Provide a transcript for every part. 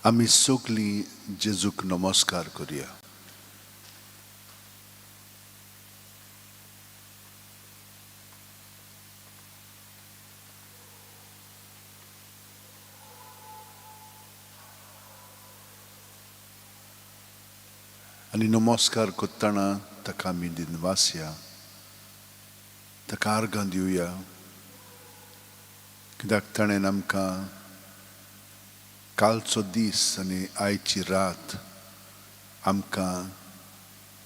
आमी सगळीं जेजूक नमस्कार करुया. आनी नमस्कार करतना ताका आमी दिनवासया, ताका अर्गां दिवया, कित्याक ताणें आमकां कालचो दीस आनी आयची रात आमकां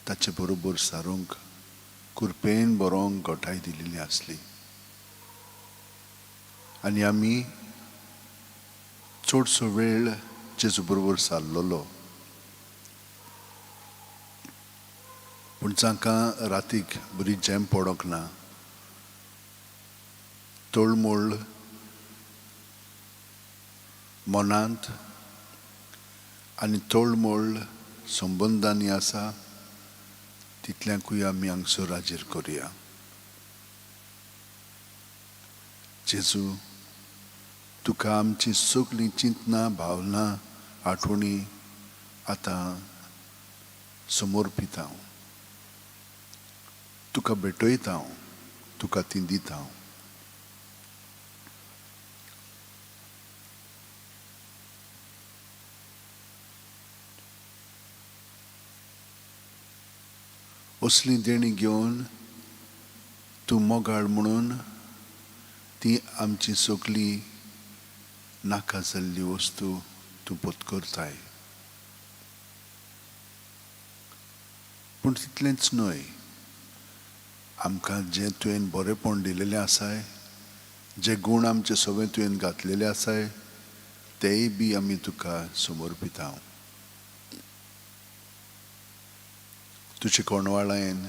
ताचे बरोबर सारूंक कृपेन बरोवंक घोटाय दिलेली आसली. आनी आमी चडसो वेळ जेजू बरोबर सारलोलो, पूण जांकां रातीक बरी झेम पडोंक ना, तळमळ मनांत आनी तळमळ संबंदांनी आसा, तितल्यांकूय आमी हांगसर हाजीर करुया. जेजू, तुका आमची सगळीं चिंतनां, भावना, आठवणी आतां समर्पीत हांव. तुका भेटयता हांव, तुका ती दिता हांव. असली देणी घेवन तूं मोगाळ म्हणून ती आमची सगळी नाका जाल्ली वस्तू तूं पत्करताय. पूण तितलेंच न्हय, आमकां जें तुवें बरेंपण दिलेलें आसाय, जे गूण आमचे सगळे तुवें घातलेले आसाय, तेय बी आमी तुका समर्पीत हांव. तुजे कोणवाळायेन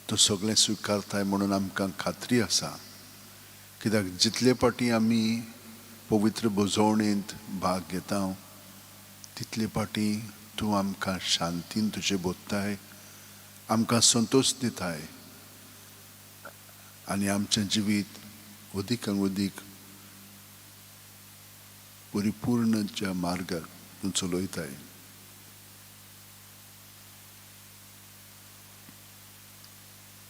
तूं सगळें स्विकारताय म्हणून आमकां खात्री आसा, कित्याक जितले पाटी आमी पवित्र बुजवणेंत भाग घेता तितले पाटी तूं आमकां शांतीन तुजे बोधताय, आमकां संतोश दिताय आनी आमचें जिवीत अदीकान अदीक परिपूर्णच्या मार्गाक तूं चलयताय.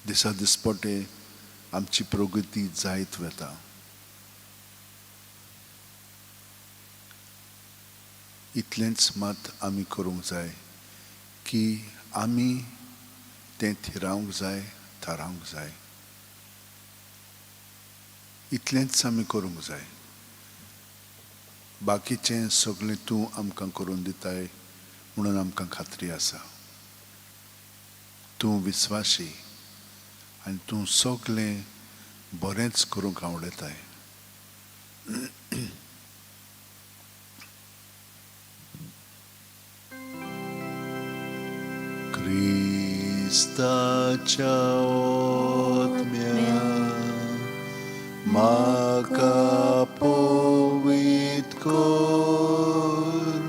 दिसा दिसपटे आमची प्रगती जायत वता. इतलेंच मात आमी करूंक जाय की आमी तें थिरावंक जाय, थारावंक जाय. इतलेंच आमी करूंक जाय. बाकीचें सगळें तूं आमकां करून दिताय म्हणून आमकां खात्री आसा. तूं विस्वाशी आनी तूं सगळें बरेंच करूंक आवडटाय. क्रिस्ताच्या ओतम्या म्हाका पवित्र कर,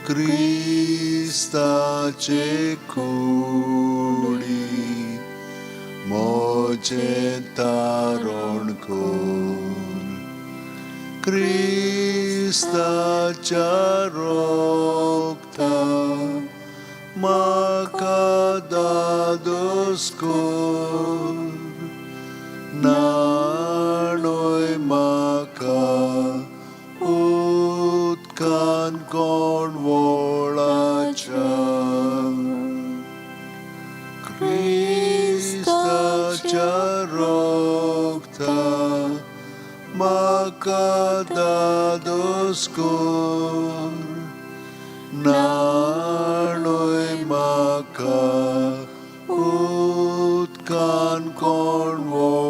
क्रिस्ताचे कुडीत मोजें तारण कर. क्रिस्ताच्या रोगतान म्हाका दादोस कर. नाणय म्हाका उदकान कोणवळाच्या. क्रिस्ताच्या रोगतान म्हाका दादोस कर. नाणय म्हाका उदकान कोणवळाच्या.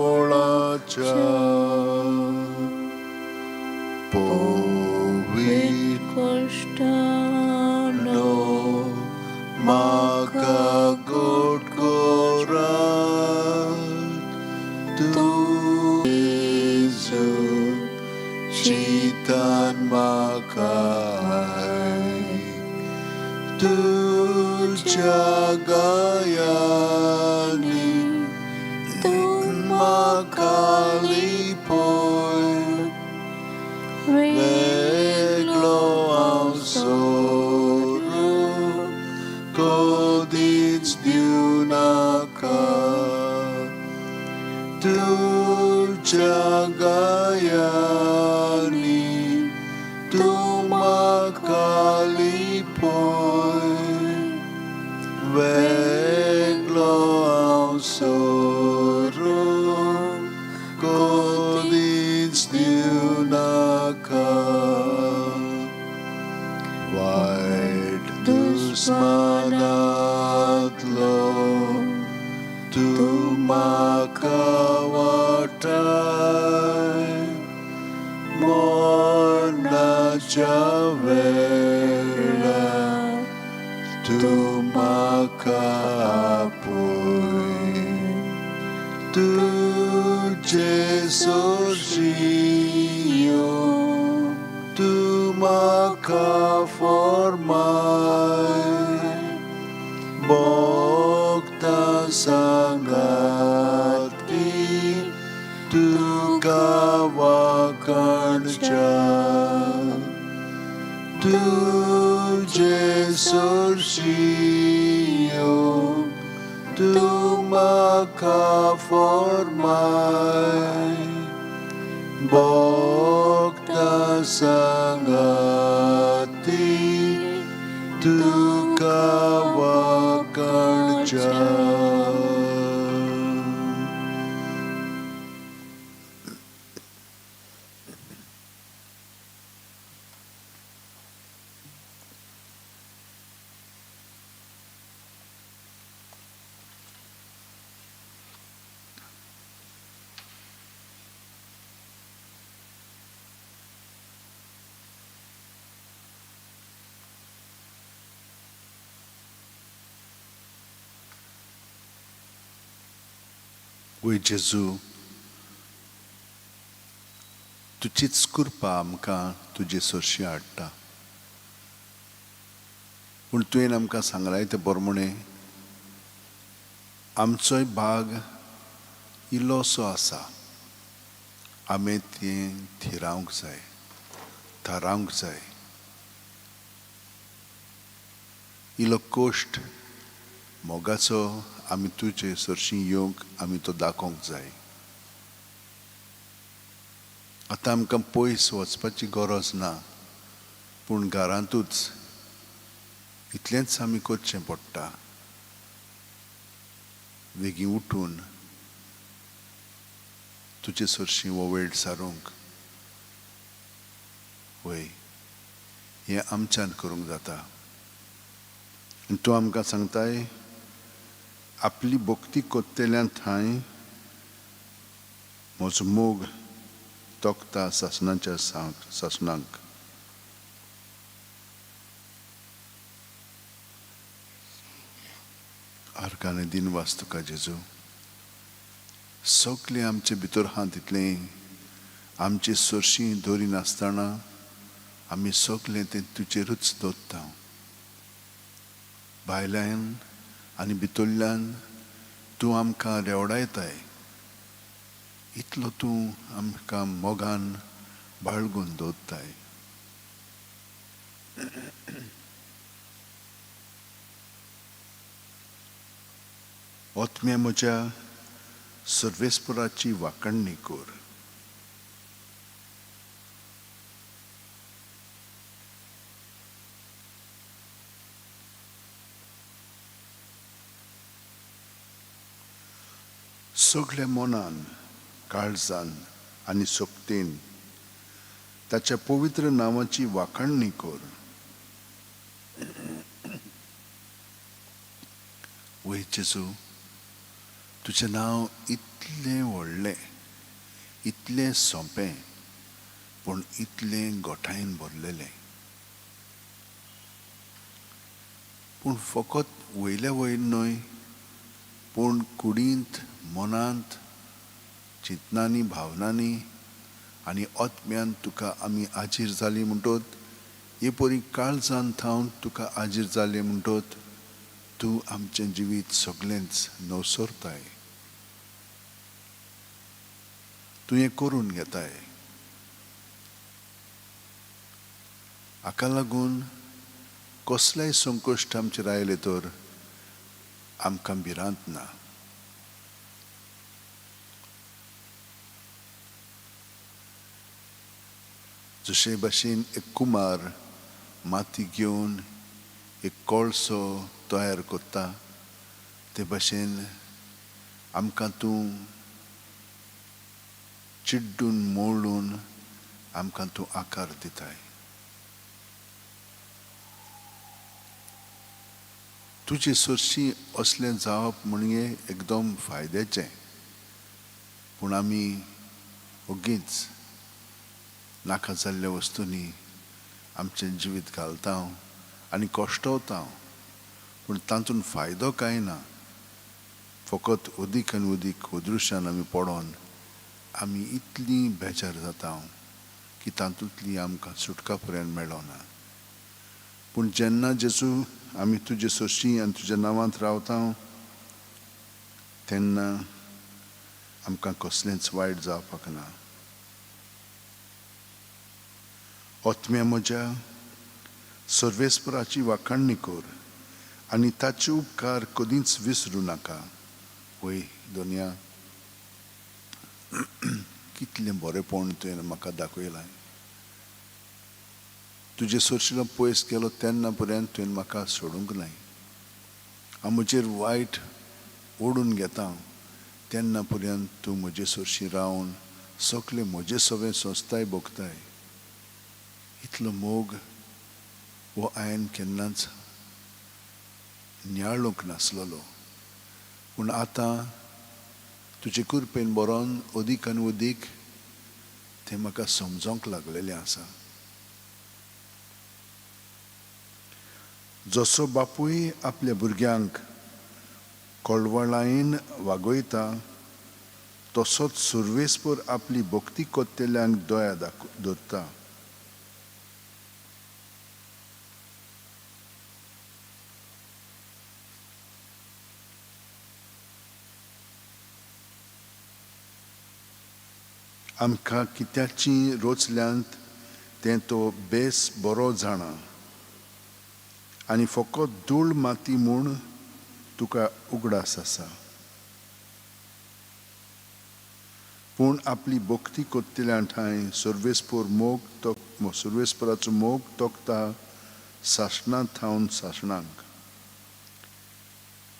पवित्रानो म्हाका गोड कोरात. तूं जेजू चितान म्हाका तुज्या गायांनी म्हाका लिपय. वेगळो हांव सोडून कधीच देऊ नका. तुझ्या गायांनी तू म्हाका लिपय. वेगळो हांव सोडून कधीच देऊ नका. वायट दुस्मानांतलो तू म्हाका वाटाय. मरणाच्या वेळार तू म्हाका आपय. तुझे सोर्जियो तू म्हाका फॉर्माय. भोगता सांगाती तुका वाकडच्या. तुझे सोर्जियो तू म्हाका फॉर्माय. भोगता सांगाती तुका वाकडच्या. वै जेजू, तुजीच कृपा आमकां तुजे सोर्शी हाडटा. पूण तुवें आमकां सांगलाय ते बरोवणे आमचोय भाग इल्लोसो आसा. आमी तें थिरावंक जाय, थारावंक जाय. इल्लो कोश्ट मोगाचो आमी तुजे सोर्शी येवंक आमी तो दाखोवंक जाय. आतां आमकां पयस वचपाची गरज ना, पूण घरांतूच इतलेंच आमी करचें पडटा. बेगीन उठून तुजे सोर्शी हो वेळ सारूंक. वय हें आमच्यान करूंक जाता. आनी तूं आमकां सांगताय आपली भक्ती कोत्तेल्या थंय म्हजो मोग तोखता सासणाच्या सासणांक. आर्गाने दिनवास तुका जेजू. सगलें आमचे भितर आहा तितलें आमची सोर्शी दोरी नासतना आमी सगलें तें तुजेरूच दवरता. भायल्यान आनी भितरल्यान तूं आमकां रेवडायताय. इतलो तूं आमकां मोगान बाळगून दवरताय. ओतम्या म्हज्या सर्वेस्पराची वांकडणी कर. सगळ्या मनान, काळजान आनी सोबतेन ताच्या पवित्र नांवाची वांकडणी कर. वै जेजू, तुजें नांव इतलें व्हडलें, इतलें सोंपें, पूण इतलें गोठायेन भरलेलें. पूण फकत वयल्या वयर न्हय, पूण कुडींत, मनांत, चिंतनांनी, भावनांनी आनी ओतम्यान तुका आमी आजीर जालीं म्हणटोत, हे परी काळजान थावन तुका आजीर जालें म्हणटोत तूं आमचें जिवीत सगळेंच नवसरताय. तूं हें करून घेताय. हाका लागून कसलेय संकश्ट आमचेर आयले तर आमकां भिरांत ना. जशे भाशेन एक कुमार माती घेवन एक कोळसो तयार करता, ते भाशेन आमकां तूं चिड्डून मोडून आमकां तूं आकार दिताय. तुजे सरशी असलें जावप म्हणजे एकदम फायद्याचें, पूण आमी ओगीच नाका जाल्ल्या वस्तूंनी आमचें जिवीत घालता आनी कश्टवता, पूण तातूंत फायदो कांय ना. फकत उदीक आनी उदीक उदृश्यान आमी पडोन आमी इतलीं बेजार जाता की तातूंतली आमकां सुटका पर्यंत मेळो ना. पूण जेन्ना जेजू आमी तुजे सोशी आनी तुज्या नांवांत रावता, तेन्ना आमकां कसलेंच वायट जावपाक ना. ओतम्या म्हज्या सर्वेस्पराची वाखाणणी कर आनी ताचे उपकार कदींच विसरूं नाका. वय दोनया, कितलें बरेंपण तुवें म्हाका दाखयलां. तुजे सोरशीलो पयस गेलो तेन्ना पर्यंत तुवें म्हाका सोडूंक ना. हांव म्हजेर वायट ओडून घेता तेन्ना पर्यंत तूं म्हजे सोरशी रावन सगळें म्हजें सगळें संस्थाय भोगताय. इतलो मोग हो हांवें केन्नाच नियाळूंक नासलोलो, पूण आतां तुजे कृपेन बरोवन अदीक आनी अदीक तें म्हाका समजोंक लागलेलें आसा. जसो बापूय आपल्या भुरग्यांक कळवळायेन वागयता, तसोच सर्वेस्पर आपली भक्ती कोत्तेल्यांक दया दवरता. आमकां कित्याची रोचल्यांत तें तो बेस बरो जाणा, आनी फकत धूळ माती म्हूण तुका उगडास आसा. पूण आपली भक्ती कोत्तेल्या ठांय सर्वेस्पराचो मोग तोखता सासणांत थावन सासणांक,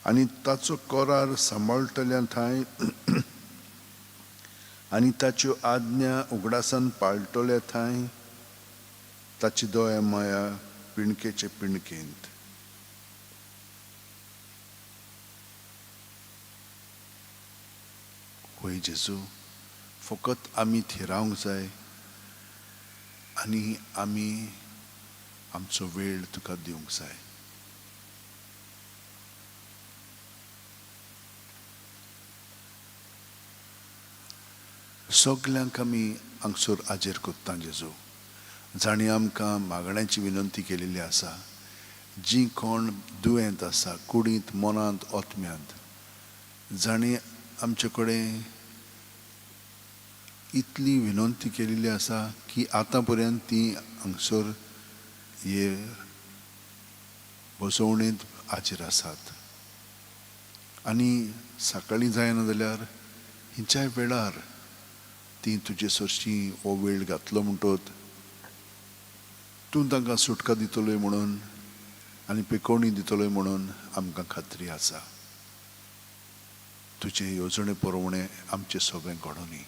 आनी ताचो कोरार सांबाळटल्या ठांय आनी ताच्यो आज्ञा उगडासान पाळटल्या थंय ताची दया माया पिणकेचे पिणकेंत. होय जेजू, फकत आमी थंय रावंक जाय आनी आमी आमचो वेळ तुका दिवंक जाय. सगल्यांक आमी हांगसर आजेर कोत्ता जेजू, जाणी आमकां मागण्याची विनंती केलेली आसा. जी कोण दुयेंत आसा कुडींत मनांत ओतम्यांत, जाणी आमचे कडेन इतली विनंती केलेली आसा की आतां पर्यंत ती हांगसर हे बसवणेंत हाजीर आसात. आनी सकाळीं जायना जाल्यार हिंच्याय वेळार ती तुजे सरशी हो वेळ घातलो म्हणटोत तूं तांकां सुटका दितलोय म्हणून आनी पिकोवणी दितलोय म्हणून आमकां खात्री आसा. तुजे येवजणे परवणे आमचें सगळें घडोनी.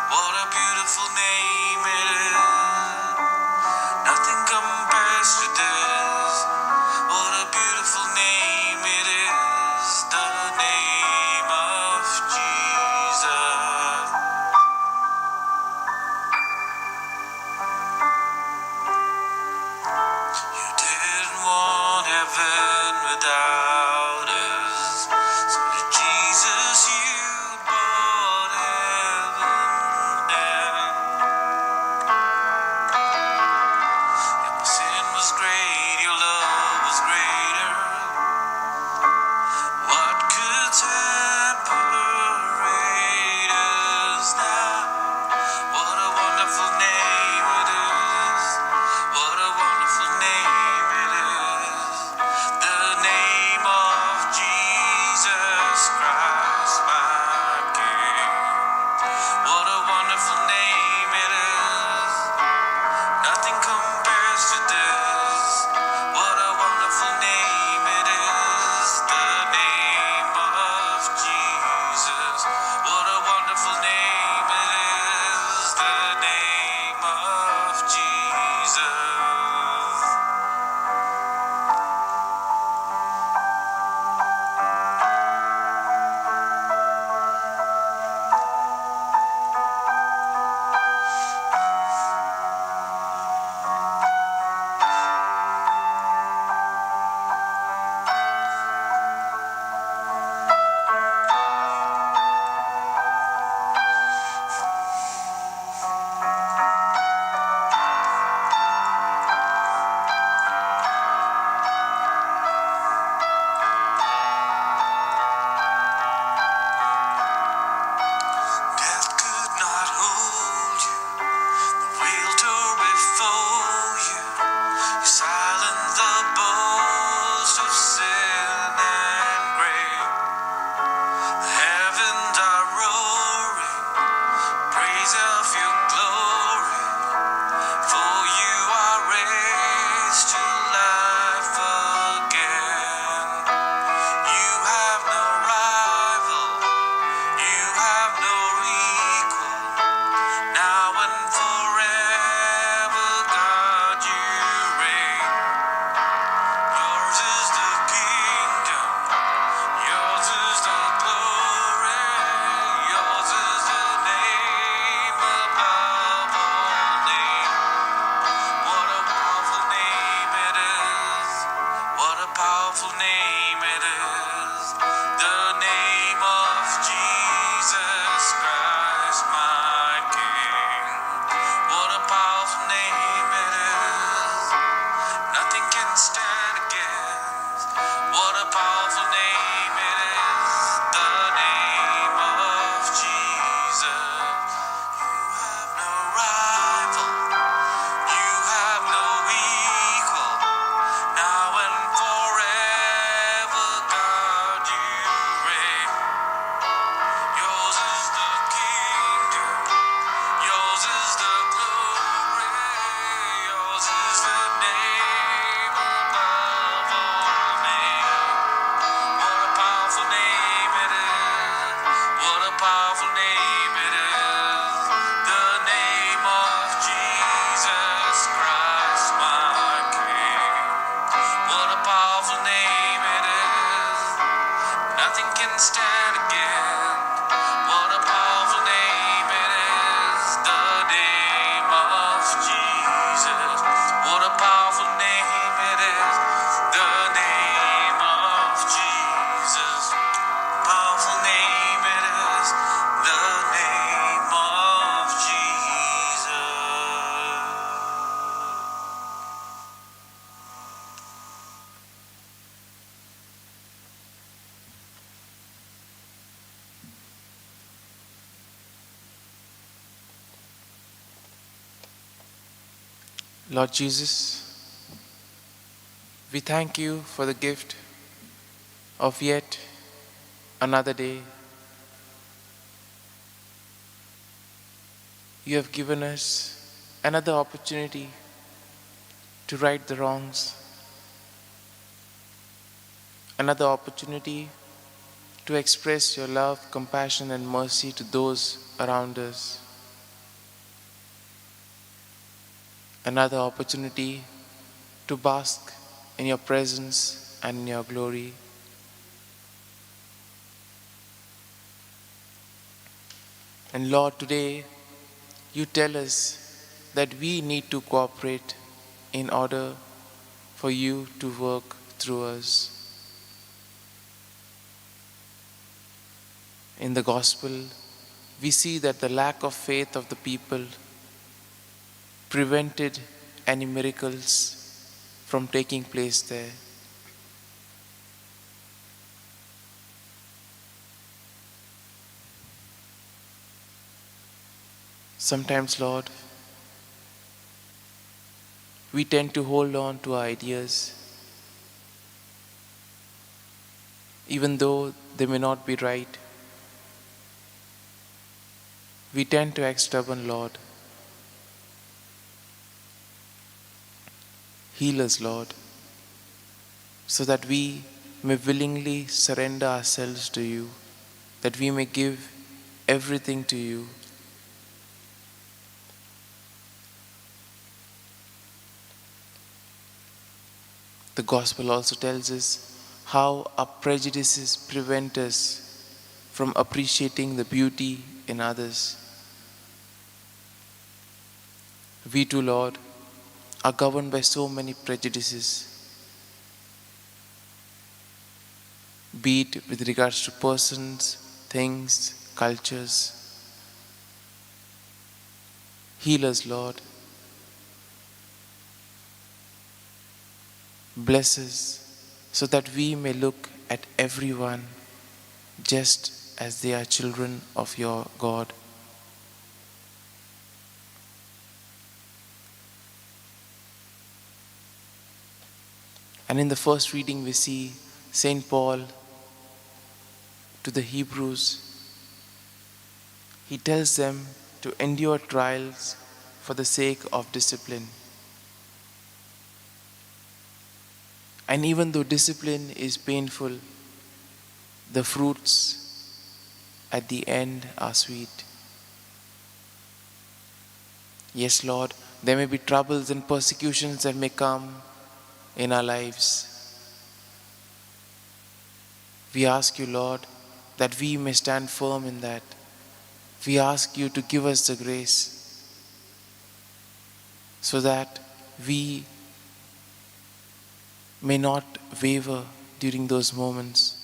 What a beautiful name. Lord Jesus, we thank you for the gift of yet another day. You have given us another opportunity to right the wrongs, another opportunity to express your love, compassion, and mercy to those around us, another opportunity to bask in your presence and in your glory. And Lord, today you tell us that we need to cooperate in order for you to work through us. In the gospel, we see that the lack of faith of the people prevented any miracles from taking place there. Sometimes, Lord, we tend to hold on to our ideas, even though they may not be right. We tend to act stubborn, Lord. Heal us, Lord, so that we may willingly surrender ourselves to you, that we may give everything to you. The gospel also tells us how our prejudices prevent us from appreciating the beauty in others. We too, Lord, are governed by so many prejudices, be it with regards to persons, things, cultures. Heal us, Lord. Bless us so that we may look at everyone just as they are children of your God. And in the first reading we see Saint Paul to the Hebrews. He tells them to endure trials for the sake of discipline. And even though discipline is painful, the fruits at the end are sweet. Yes, Lord, there may be troubles and persecutions that may come in our lives. We ask you, Lord, that we may stand firm in that. We ask you to give us the grace so that we may not waver during those moments.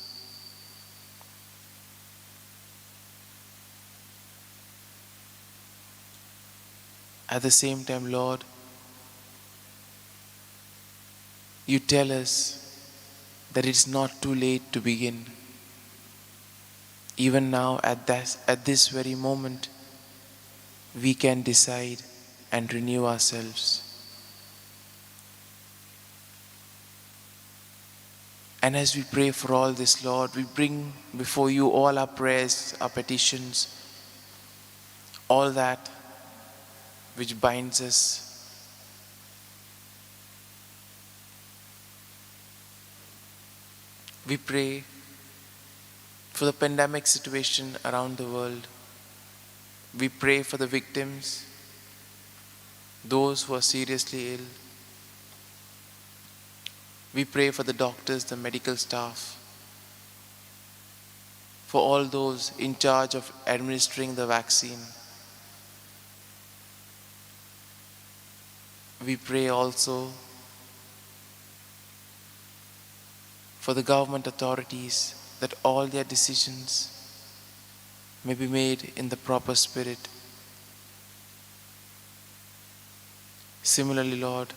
At the same time, Lord, you tell us that it's not too late to begin. Even now, at this very moment, we can decide and renew ourselves. And as we pray for all this, Lord, we bring before you all our prayers, our petitions, all that which binds us. We pray for the pandemic situation around the world. We pray for the victims, those who are seriously ill. We pray for the doctors, the medical staff, for all those in charge of administering the vaccine. We pray also for the government authorities, that all their decisions may be made in the proper spirit. Similarly, Lord,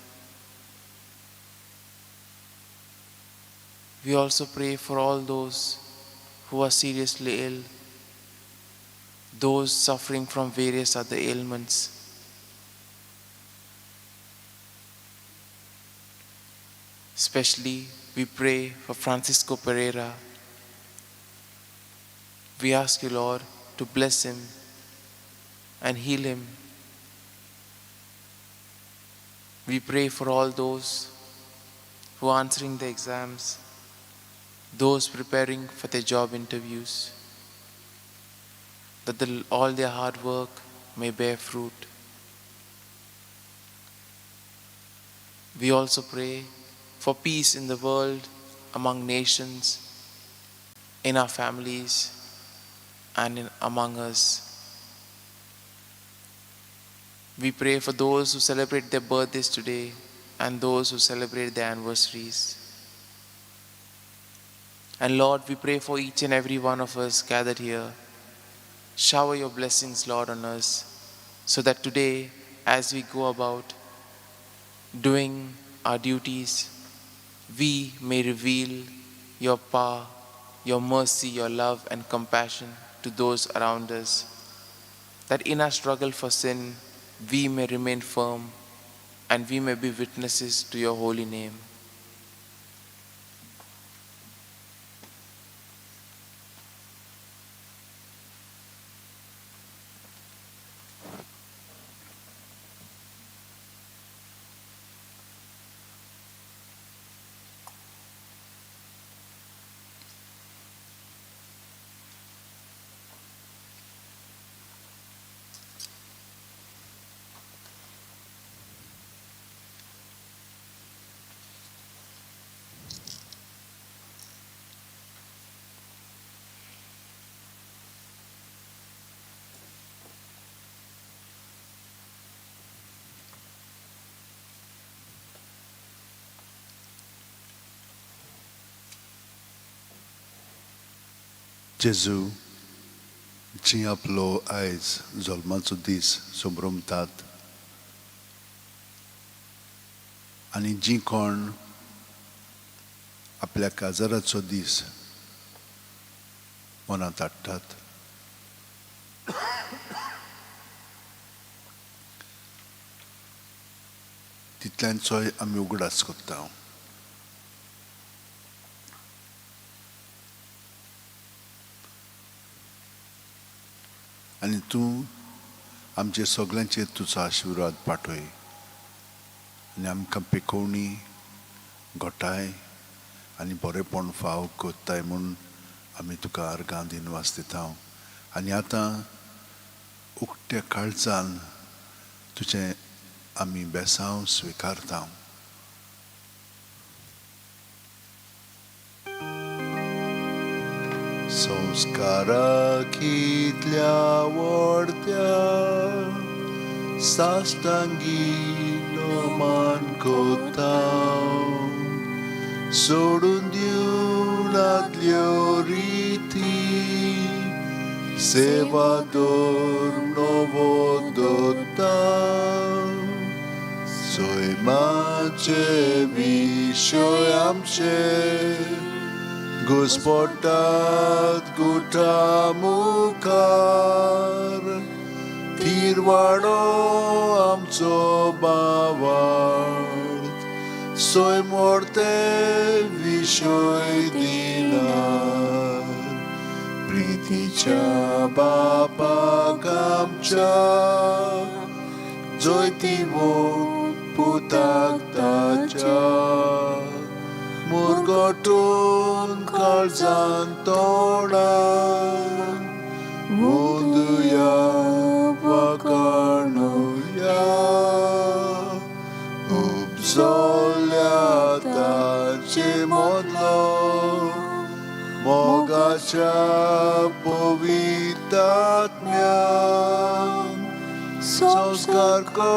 we also pray for all those who are seriously ill, those suffering from various other ailments. Especially, we pray for Francisco Pereira. We ask you, Lord, to bless him and heal him. We pray for all those who are answering the exams, those preparing for their job interviews, that all their hard work may bear fruit. We also pray for peace in the world, among nations, in our families, and among us. We pray for those who celebrate their birthdays today and those who celebrate their anniversaries. And Lord, we pray for each and every one of us gathered here. Shower your blessings, Lord, on us, so that today, as we go about doing our duties, we may reveal your power, your mercy, your love and compassion to those around us, that in our struggle for sin, we may remain firm and we may be witnesses to your holy name. जेजू, जी आपलो आयज जल्माचो दीस संभ्रमतात आनी जी कोण आपल्या काजाराचो दीस मनांत हाडटात, तितल्यांचोय आमी उगडास कोत्ता. आनी तूं आमचे सगळ्यांचेर तुजो आशिर्वाद पाठय आनी आमकां पिकोवणी, घोटाय आनी बरेपण फाव कोत्ताय म्हूण आमी तुका आर्गां दिन वाजयता. आनी आतां उक्त्या काळजान तुजें आमी बेसांव स्विकारता. संस्काराक इतल्या व्हडत्या साश्टांगीलो मान कोत्ता, सोडून दिवन आदल्यो रिती, सेवादोर नवो दोत्ता. सैमाचे विशय आमचे घुस्पटात गुटा मुखार, तिरवाडो आमचो बावार्थ, सोय मोडते विशय दिनार. प्रितीच्या बापाक आमच्या, जोयतीवो पुताक ताच्या, मुरगोटून काळजान तोडान, वोंदुया वाकाणुया, उपजोल्या ताचे मोदलो, मोगाच्या पवित्र आत्म्यान, संस्कार को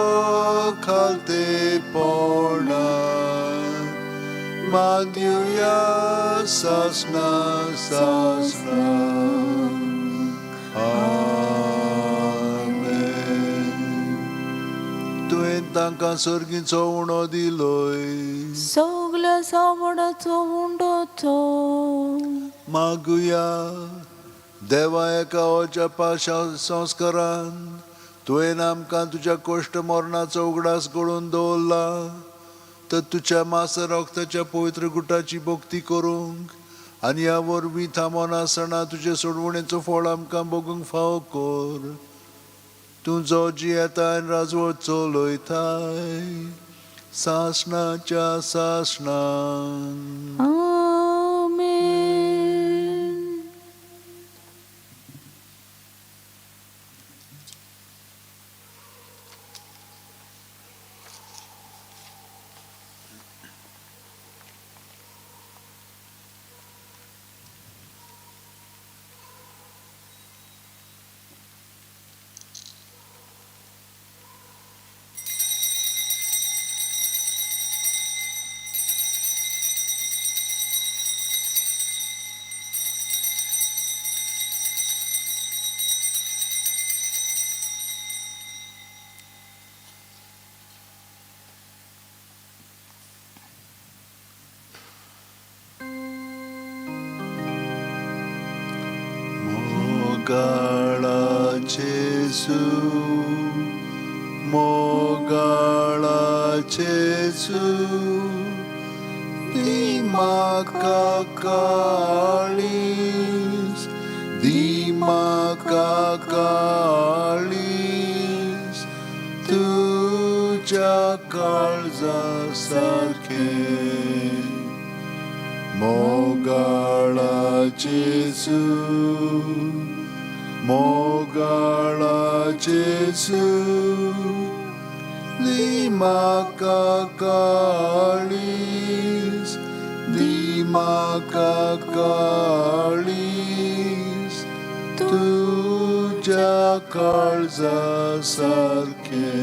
खालते पोरणान, मादिया सासना सासना. आमेन. तुवें तांकां सर्गीचो उणो दिलोय, सगल्या सावडाचो उंडो तो. मागुया देवा एका ओजपा संस्कारान तुवें आमकां तुज्या कोश्ट मरणाचो उगडास घडोवन दवरला. तर तुझ्या मास रक्ताच्या पवित्र गुटाची भक्ती करूंक आनी ह्या वरवीं थांबोन आसतना तुजे सोडवणेचो फळ आमकां भोगूंक फावो कर. तूं जो जी येता आनी राजवट चलयताय सासणाच्या सासणान. आमेन. मोगाळा जेसू, मोगाळा जेसू, दी म्हाका काळीज, दी म्हाका काळीज, तुझ्या काळजा सारखें. मोगाळा जेसू, मोगाळा जेसू, दी म्हाका काळीज, दी म्हाका काळीज, तुझ्या काळजा सारखें.